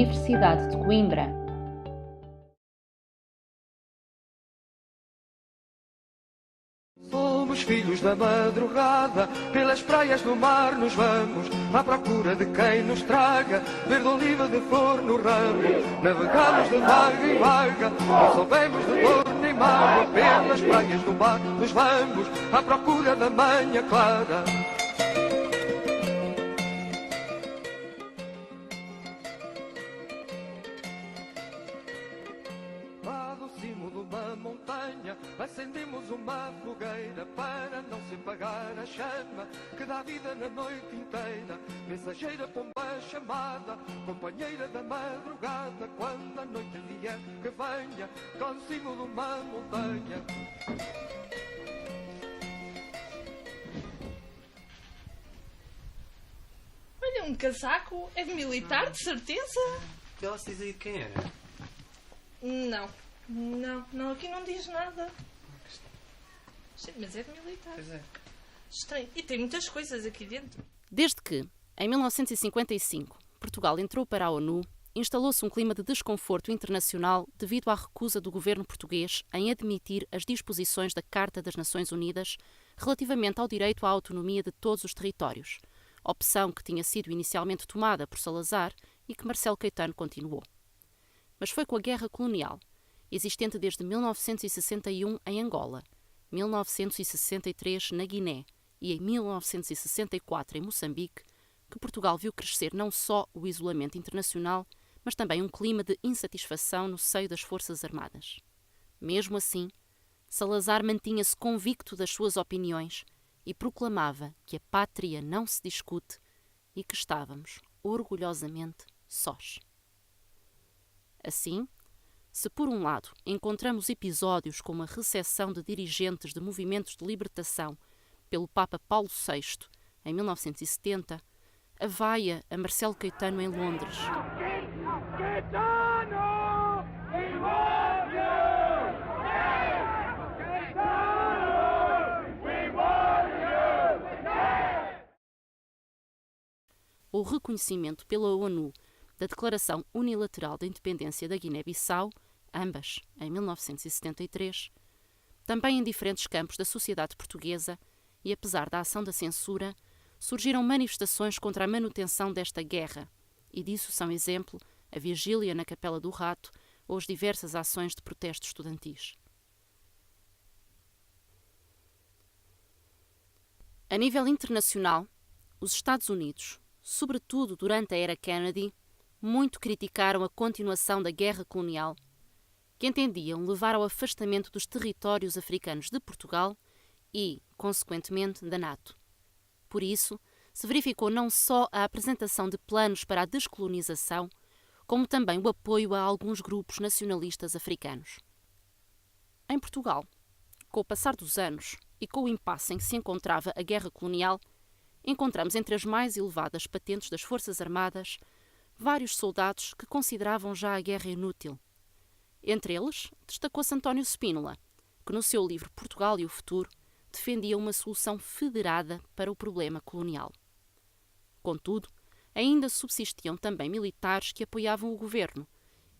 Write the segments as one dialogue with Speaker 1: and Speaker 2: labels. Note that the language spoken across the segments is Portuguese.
Speaker 1: Universidade de Coimbra.
Speaker 2: Somos filhos da madrugada, pelas praias do mar nos vamos, à procura de quem nos traga verde oliva de flor no ramo. Navegamos de vaga em vaga, não soubemos de dor nem mágoa, pelas praias do mar nos vamos, à procura da manhã clara. Lá do cimo de uma montanha acendemos uma fogueira para não se apagar a chama que dá vida na noite inteira. Mensageira pomba chamada, companheira da madrugada, quando a noite vier que venha, lá do cimo de uma montanha.
Speaker 3: Olha, um casaco é de militar, de certeza?
Speaker 4: Ela se diz aí de quem era?
Speaker 3: Não, aqui não diz nada. Sim, mas é de militar.
Speaker 4: Pois é.
Speaker 3: Estranho. E tem muitas coisas aqui dentro.
Speaker 5: Desde que, em 1955, Portugal entrou para a ONU, instalou-se um clima de desconforto internacional devido à recusa do governo português em admitir as disposições da Carta das Nações Unidas relativamente ao direito à autonomia de todos os territórios, opção que tinha sido inicialmente tomada por Salazar e que Marcelo Caetano continuou. Mas foi com a guerra colonial, existente desde 1961 em Angola, 1963 na Guiné e em 1964 em Moçambique, que Portugal viu crescer não só o isolamento internacional, mas também um clima de insatisfação no seio das Forças Armadas. Mesmo assim, Salazar mantinha-se convicto das suas opiniões e proclamava que a pátria não se discute e que estávamos orgulhosamente sós. Assim, se por um lado encontramos episódios como a recepção de dirigentes de movimentos de libertação pelo Papa Paulo VI em 1970, a vaia a Marcelo Caetano em Londres, o reconhecimento pela ONU da Declaração Unilateral da Independência da Guiné-Bissau, ambas em 1973, também em diferentes campos da sociedade portuguesa e apesar da ação da censura, surgiram manifestações contra a manutenção desta guerra, e disso são exemplo a vigília na Capela do Rato ou as diversas ações de protesto estudantis. A nível internacional, os Estados Unidos, sobretudo durante a era Kennedy, muito criticaram a continuação da guerra colonial, que entendiam levar ao afastamento dos territórios africanos de Portugal e, consequentemente, da NATO. Por isso, se verificou não só a apresentação de planos para a descolonização, como também o apoio a alguns grupos nacionalistas africanos. Em Portugal, com o passar dos anos e com o impasse em que se encontrava a guerra colonial, encontramos entre as mais elevadas patentes das Forças Armadas vários soldados que consideravam já a guerra inútil. Entre eles, destacou-se António Spínola, que no seu livro Portugal e o Futuro defendia uma solução federada para o problema colonial. Contudo, ainda subsistiam também militares que apoiavam o governo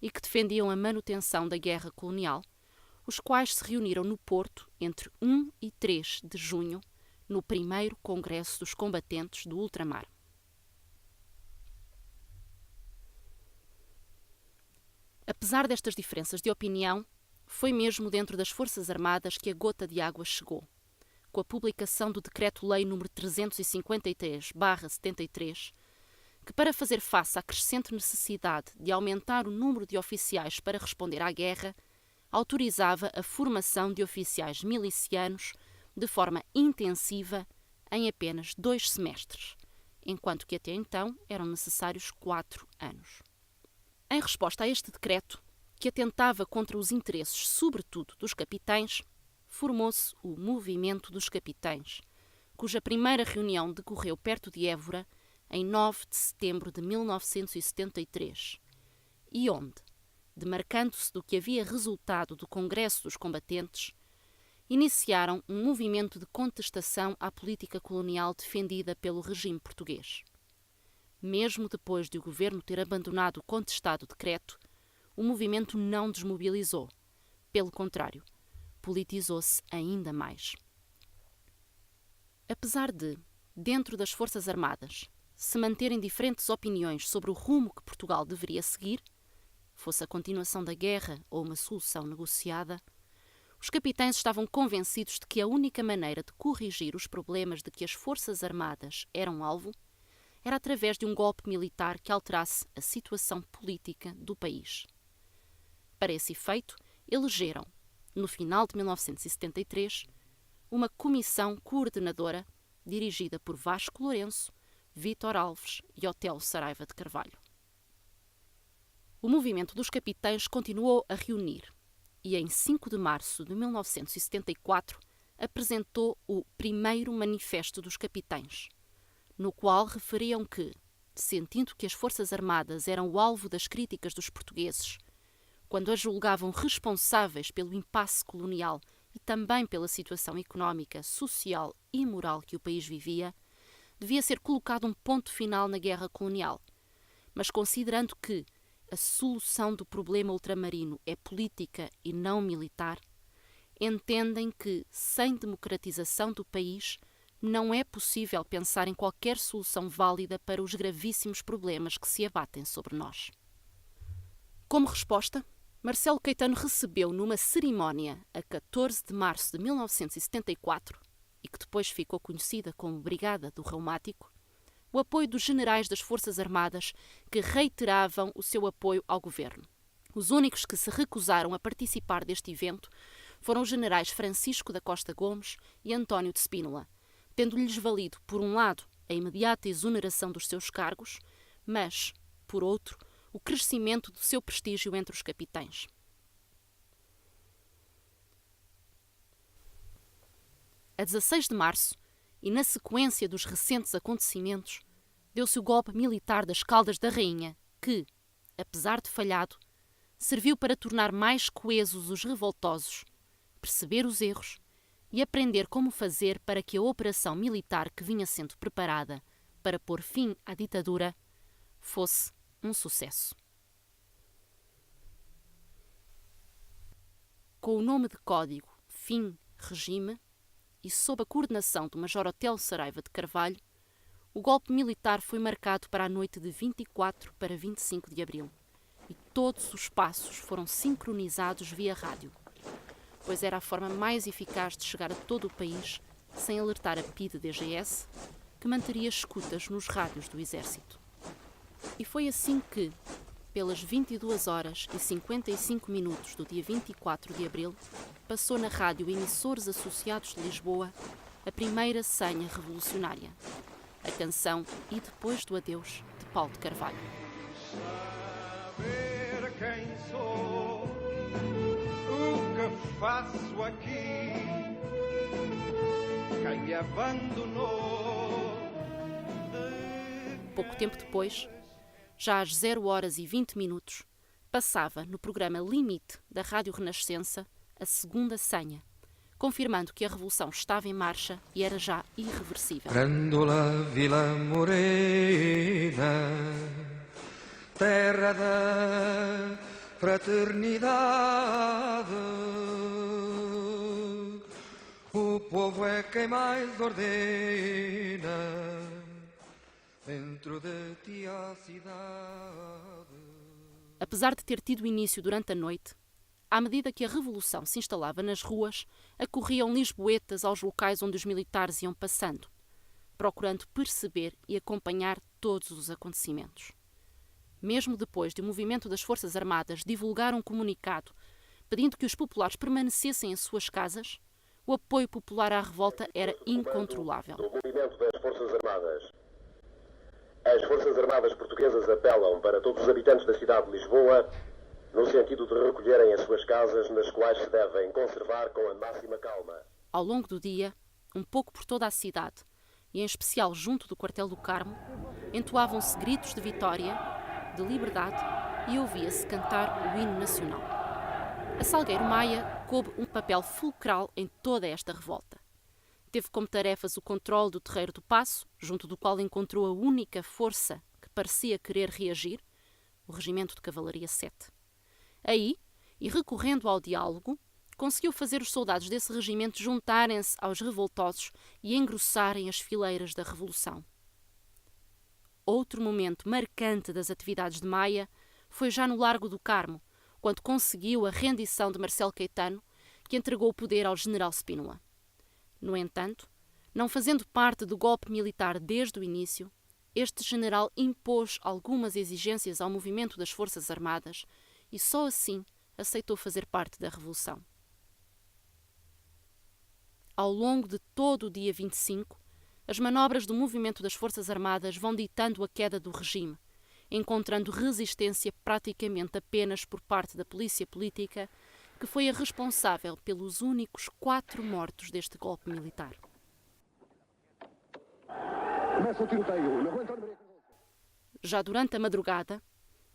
Speaker 5: e que defendiam a manutenção da guerra colonial, os quais se reuniram no Porto entre 1 e 3 de junho, no primeiro Congresso dos Combatentes do Ultramar. Apesar destas diferenças de opinião, foi mesmo dentro das Forças Armadas que a gota de água chegou, com a publicação do Decreto-Lei nº 353/73, que, para fazer face à crescente necessidade de aumentar o número de oficiais para responder à guerra, autorizava a formação de oficiais milicianos de forma intensiva em apenas 2 semestres, enquanto que até então eram necessários 4 anos. Em resposta a este decreto, que atentava contra os interesses, sobretudo, dos capitães, formou-se o Movimento dos Capitães, cuja primeira reunião decorreu perto de Évora em 9 de setembro de 1973, e onde, demarcando-se do que havia resultado do Congresso dos Combatentes, iniciaram um movimento de contestação à política colonial defendida pelo regime português. Mesmo depois de o governo ter abandonado o contestado decreto, o movimento não desmobilizou. Pelo contrário, politizou-se ainda mais. Apesar de, dentro das Forças Armadas, se manterem diferentes opiniões sobre o rumo que Portugal deveria seguir, fosse a continuação da guerra ou uma solução negociada, os capitães estavam convencidos de que a única maneira de corrigir os problemas de que as Forças Armadas eram alvo era através de um golpe militar que alterasse a situação política do país. Para esse efeito, elegeram, no final de 1973, uma comissão coordenadora dirigida por Vasco Lourenço, Vítor Alves e Otelo Saraiva de Carvalho. O movimento dos capitães continuou a reunir e, em 5 de março de 1974, apresentou o primeiro Manifesto dos Capitães, no qual referiam que, sentindo que as Forças Armadas eram o alvo das críticas dos portugueses, quando as julgavam responsáveis pelo impasse colonial e também pela situação económica, social e moral que o país vivia, devia ser colocado um ponto final na guerra colonial, mas considerando que a solução do problema ultramarino é política e não militar, entendem que, sem democratização do país, não é possível pensar em qualquer solução válida para os gravíssimos problemas que se abatem sobre nós. Como resposta, Marcelo Caetano recebeu numa cerimónia a 14 de março de 1974, e que depois ficou conhecida como Brigada do Reumático, o apoio dos generais das Forças Armadas que reiteravam o seu apoio ao governo. Os únicos que se recusaram a participar deste evento foram os generais Francisco da Costa Gomes e António de Spínola, tendo-lhes valido, por um lado, a imediata exoneração dos seus cargos, mas, por outro, o crescimento do seu prestígio entre os capitães. A 16 de março, e na sequência dos recentes acontecimentos, deu-se o golpe militar das Caldas da Rainha, que, apesar de falhado, serviu para tornar mais coesos os revoltosos, perceber os erros e aprender como fazer para que a operação militar que vinha sendo preparada para pôr fim à ditadura fosse um sucesso. Com o nome de código Fim Regime e sob a coordenação do Major Otelo Saraiva de Carvalho, o golpe militar foi marcado para a noite de 24 para 25 de abril e todos os passos foram sincronizados via rádio, pois era a forma mais eficaz de chegar a todo o país sem alertar a PIDE-DGS, que manteria escutas nos rádios do Exército. E foi assim que, pelas 22 horas e 55 minutos do dia 24 de abril, passou na rádio Emissores Associados de Lisboa a primeira senha revolucionária, a canção E Depois do Adeus, de Paulo de Carvalho.
Speaker 2: Saber quem sou, o que faço aqui, quem me abandonou.
Speaker 5: Pouco tempo depois, já às 0 horas e 20 minutos, passava no programa Limite da Rádio Renascença a segunda senha, confirmando que a revolução estava em marcha e era já irreversível.
Speaker 2: Grândola Vila Morena, terra da fraternidade, o povo é quem mais ordena, dentro de ti a cidade.
Speaker 5: Apesar de ter tido início durante a noite, à medida que a revolução se instalava nas ruas, acorriam lisboetas aos locais onde os militares iam passando, procurando perceber e acompanhar todos os acontecimentos. Mesmo depois de o movimento das Forças Armadas divulgar um comunicado pedindo que os populares permanecessem em suas casas, o apoio popular à revolta era incontrolável.
Speaker 1: O movimento das Forças Armadas. As Forças Armadas portuguesas apelam para todos os habitantes da cidade de Lisboa no sentido de recolherem as suas casas, nas quais se devem conservar com a máxima calma.
Speaker 5: Ao longo do dia, um pouco por toda a cidade, e em especial junto do quartel do Carmo, entoavam-se gritos de vitória, de liberdade, e ouvia-se cantar o hino nacional. A Salgueiro Maia coube um papel fulcral em toda esta revolta. Teve como tarefas o controle do Terreiro do Paço, junto do qual encontrou a única força que parecia querer reagir, o Regimento de Cavalaria 7. Aí, e recorrendo ao diálogo, conseguiu fazer os soldados desse regimento juntarem-se aos revoltosos e engrossarem as fileiras da Revolução. Outro momento marcante das atividades de Maia foi já no Largo do Carmo, quando conseguiu a rendição de Marcelo Caetano, que entregou o poder ao general Spínola. No entanto, não fazendo parte do golpe militar desde o início, este general impôs algumas exigências ao movimento das Forças Armadas e só assim aceitou fazer parte da Revolução. Ao longo de todo o dia 25, as manobras do movimento das Forças Armadas vão ditando a queda do regime, encontrando resistência praticamente apenas por parte da polícia política, que foi a responsável pelos únicos 4 mortos deste golpe militar. Já durante a madrugada,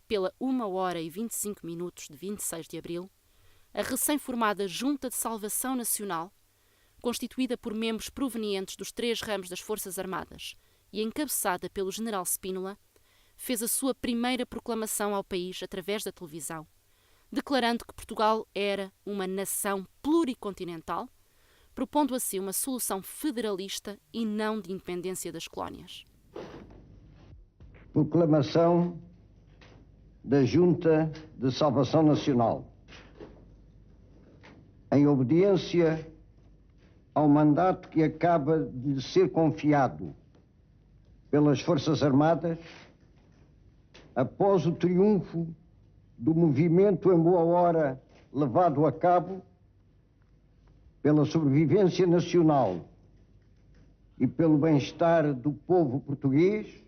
Speaker 5: pela 1h25 de 26 de abril, a recém-formada Junta de Salvação Nacional, constituída por membros provenientes dos 3 ramos das Forças Armadas e encabeçada pelo general Spínola, fez a sua primeira proclamação ao país através da televisão, declarando que Portugal era uma nação pluricontinental, propondo assim uma solução federalista e não de independência das colónias.
Speaker 6: Proclamação da Junta de Salvação Nacional. Em obediência ao mandato que acaba de ser confiado pelas Forças Armadas, após o triunfo do movimento em boa hora levado a cabo pela sobrevivência nacional e pelo bem-estar do povo português,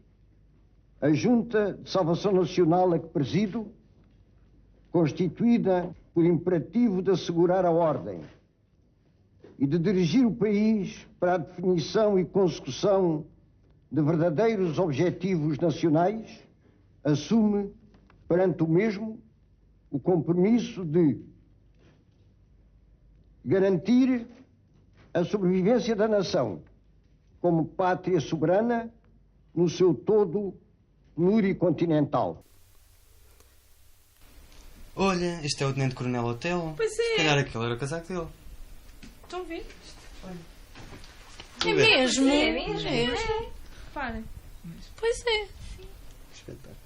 Speaker 6: a Junta de Salvação Nacional a que presido, constituída por imperativo de assegurar a ordem e de dirigir o país para a definição e consecução de verdadeiros objetivos nacionais, assume perante o mesmo o compromisso de garantir a sobrevivência da nação como pátria soberana no seu todo pluricontinental.
Speaker 4: Olha, este é o Tenente Coronel Otelo.
Speaker 3: Pois é.
Speaker 4: Se calhar aquele era o casaco dele.
Speaker 3: Estão a ver?
Speaker 4: É mesmo?
Speaker 3: É mesmo? É. Reparem.
Speaker 5: Pois é.
Speaker 4: Espetáculo.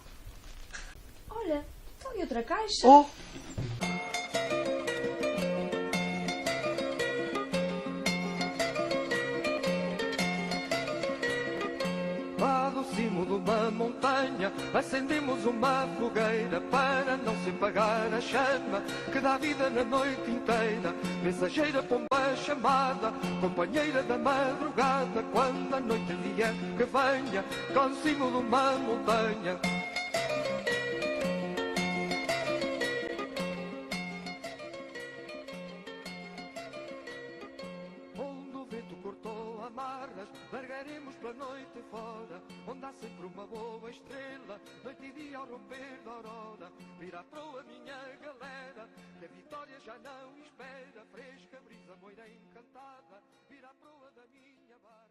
Speaker 3: Olha, está ali outra caixa.
Speaker 4: Oh!
Speaker 2: Lá do cimo de uma montanha acendemos uma fogueira para não se apagar a chama que dá vida na noite inteira. Mensageira pomba chamada, companheira da madrugada, quando a noite vier que venha, lá do cimo de uma montanha. Onde o vento cortou amarras, largaremos pela noite fora, onde há sempre uma boa estrela, noite e dia ao romper da aurora. Vira a proa, minha galera, que a vitória já não espera, fresca brisa moira encantada, vira a proa da minha barca.